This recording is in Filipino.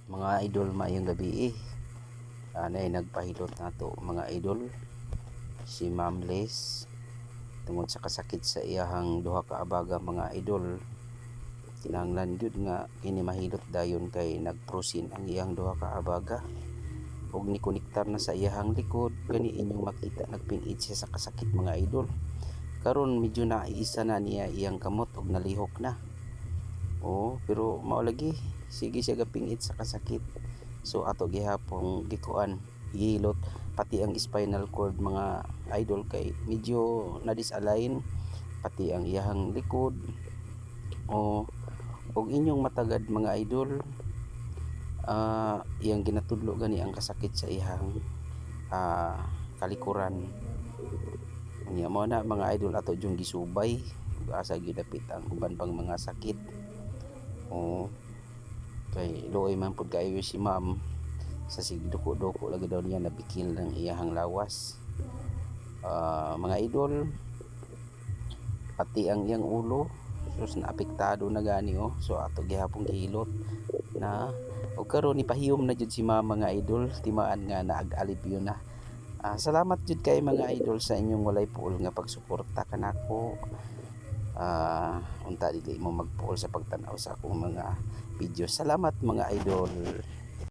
Mga idol, maayong gabi anay nagpahilot na to mga idol, si Ma'am Les tungod sa kasakit sa iyahang duha ka abaga mga idol. Kinahanglan gyud nga kini mahilot dayon kay nagprosin ang iyang duha ka abaga ug nikonektar na sa iyahang likod, gani inyong makita nagpingid siya sa kasakit mga idol. Karon medyo naiisa na niya iyang kamot ug nalihok na. Pero mao lagi sige siya gapingit sa kasakit. So ato gihapon gikuan gihilot pati ang spinal cord mga idol kay medyo na-disalign, pati ang iyahang likod ug inyong matagad mga idol. Iyang ginatudlo gani ang kasakit sa iyang kalikuran. Nya mo na mga idol, ato jung gisubay ug asa gidapit ang uban pang mga sakit. Kay luoy man pud kayo si Ma'am sa sigduko-duko lagi daw niya nabikil ng iyahang lawas. Mga idol, pati ang iyang ulo sus naapektado na gani so ato gihapon gihilot na ug karon ipahiyom na jud si Ma'am mga idol, timaan nga naag-alipyo na. Salamat jud kay mga idol sa inyong walay puol nga pagsuporta kanako. Unta dili mo magpuol sa pagtan-aw sa akong mga video. Salamat mga idol.